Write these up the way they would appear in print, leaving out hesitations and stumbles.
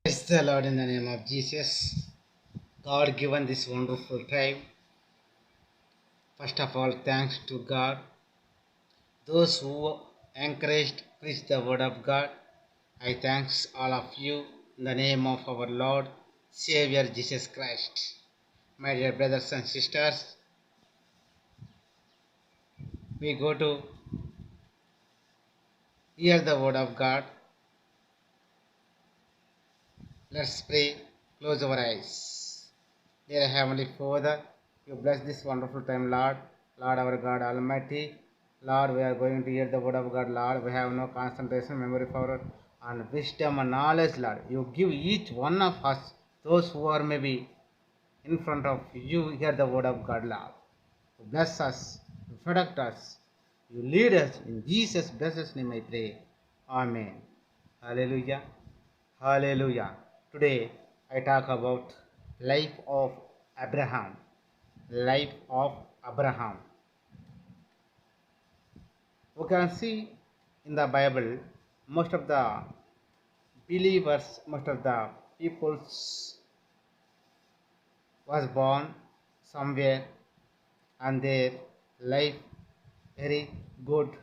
Praise the Lord in the name of Jesus. God given this wonderful time. First of all, thanks to God. Those who encouraged, preach the word of God. I thanks all of you in the name of our Lord, Savior Jesus Christ. My dear brothers and sisters, we go to hear the word of God. Let's pray. Close our eyes. Dear Heavenly Father, you bless this wonderful time, Lord. Lord, our God Almighty. Lord, we are going to hear the word of God, Lord. We have no concentration, memory power, and wisdom and knowledge, Lord. You give each one of us, those who are maybe in front of you, hear the word of God, Lord. You bless us, you protect us, you lead us. In Jesus' blessed name I pray. Amen. Hallelujah. Hallelujah. Today I talk about life of Abraham. Life of Abraham. We can see in the Bible most of the believers, most of the peoples was born somewhere and their life very good.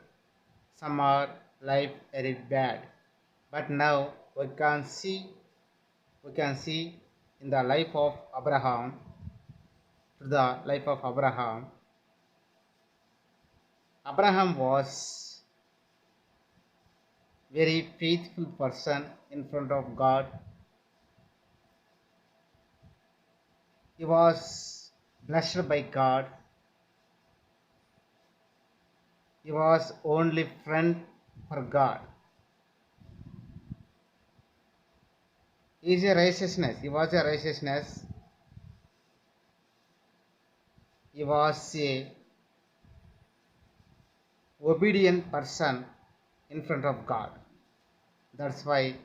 Some are life very bad. But now we can see in the life of Abraham, to the life of Abraham. Abraham was very faithful person in front of God. He was blessed by God. He was only friend for God. He is a righteousness. He was a righteousness. He was a obedient person in front of God. That's why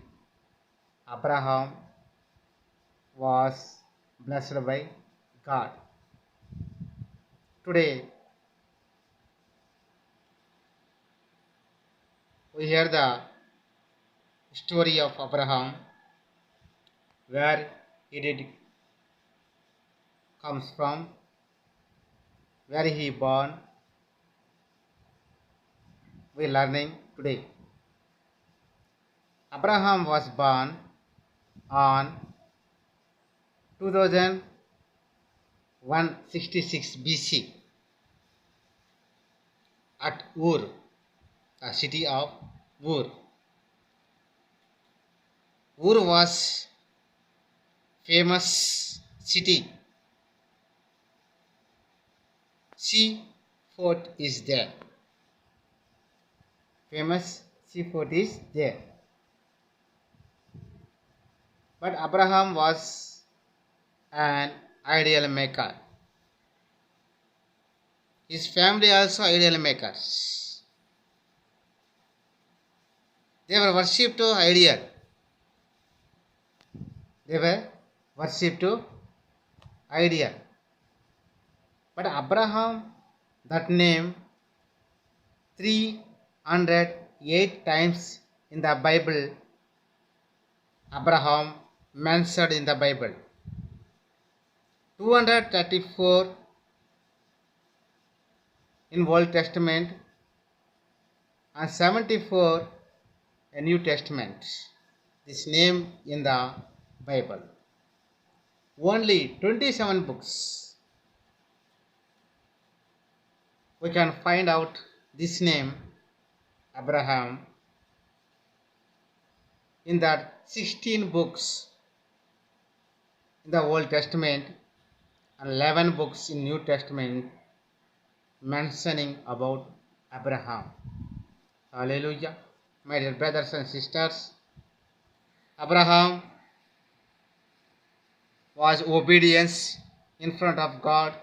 Abraham was blessed by God. Today we hear the story of Abraham, where he did comes from, where he born. We learning today. Abraham was born on 2166 BC at Ur, the city of Ur. Ur was famous city. Seafort is there. Famous seafort is there. But Abraham was an ideal maker. His family also ideal makers. They were worshipped to ideal. They were worshipped to ideal. But Abraham, that name 308 times in the Bible, Abraham mentioned in the Bible. 234 in Old Testament and 74 in New Testament. This name in the Bible. Only 27 books we can find out this name Abraham. In that 16 books in the Old Testament and 11 books in New Testament mentioning about Abraham. Hallelujah. My dear brothers and sisters, Abraham was obedience in front of God.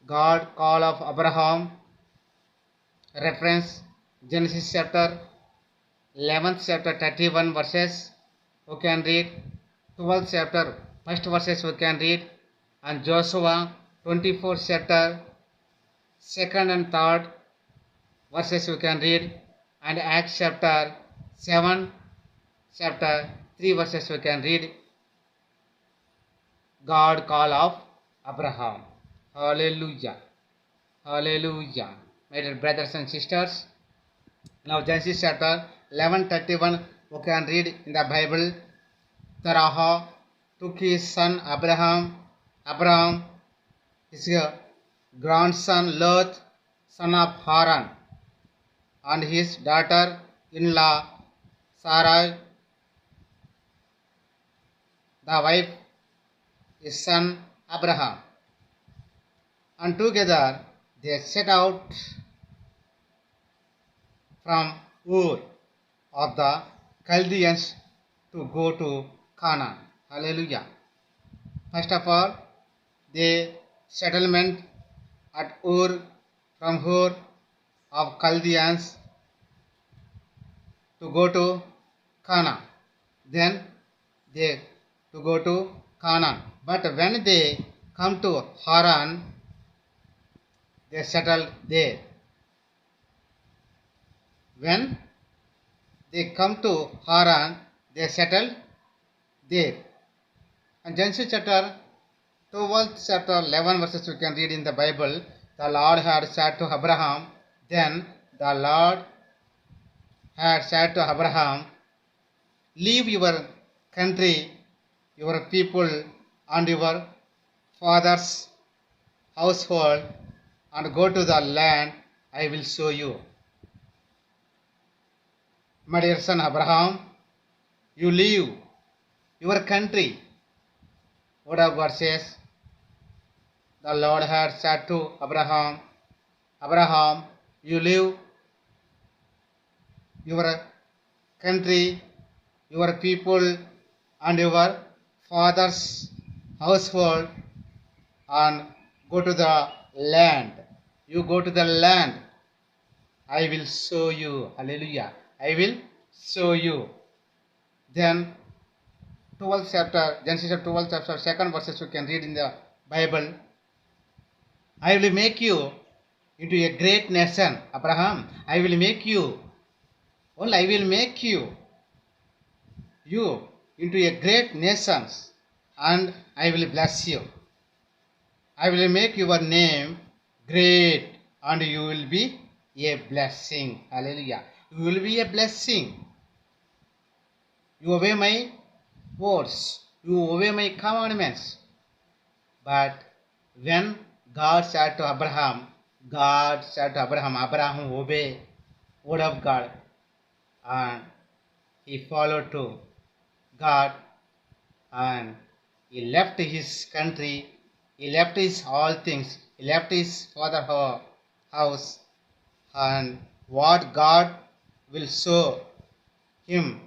God call of Abraham, reference Genesis chapter 11th chapter 31 verses we can read, 12th chapter 1st verses we can read, and Joshua 24th chapter 2nd and 3rd verses we can read, and Acts chapter 7 chapter 3 verses we can read God call of Abraham. Hallelujah. Hallelujah. My dear brothers and sisters, now Genesis chapter 11:31 we can read in the Bible. Terah took his son Abraham, his grandson Lot, son of Haran, and his daughter-in-law Sarai, the wife, his son Abraham, and together they set out from Ur of the Chaldeans to go to Canaan. Hallelujah. First of all, the settlement at Ur from Ur of Chaldeans to go to Canaan. Then they to go to Canaan. But when they come to Haran, they settled there. When they come to Haran, they settled there. And Genesis chapter 12, chapter 11 verses we can read in the Bible. The Lord had said to Abraham, then the Lord had said to Abraham, leave your country, your people, and your father's household, and go to the land I will show you. My dear son Abraham, you leave your country. Word of God says, the Lord had said to Abraham, Abraham, you leave your country, your people, and your father's household, and go to the land. You go to the land. I will show you. Hallelujah. I will show you. Then 12th chapter, Genesis 12th chapter, 2nd verses you can read in the Bible. I will make you into a great nation. Abraham, I will make you. Well, I will make you into a great nation, and I will bless you. I will make your name great, and you will be a blessing. Hallelujah. You will be a blessing. You obey my words. You obey my commandments. But when God said to Abraham, Abraham, obey word of God, and he followed to God, and he left his country, he left his all things, he left his father's house, and what God will show him,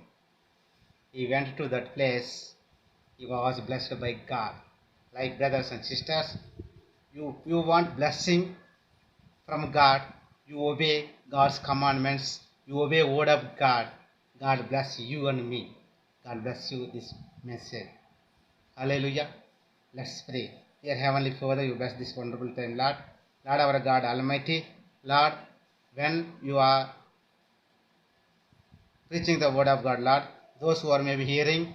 he went to that place. He was blessed by God. Like brothers and sisters, you want blessing from God, you obey God's commandments, you obey word of God. God bless you and me. God bless you this message. Hallelujah. Let's pray. Dear Heavenly Father, you bless this wonderful time, Lord. Lord our God Almighty, Lord, when you are preaching the word of God, Lord, those who are maybe hearing,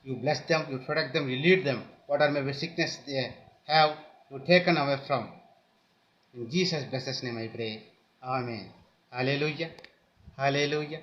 you bless them, you protect them, you lead them. Whatever maybe sickness they have, you taken away from. In Jesus' blessed name I pray. Amen. Hallelujah. Hallelujah.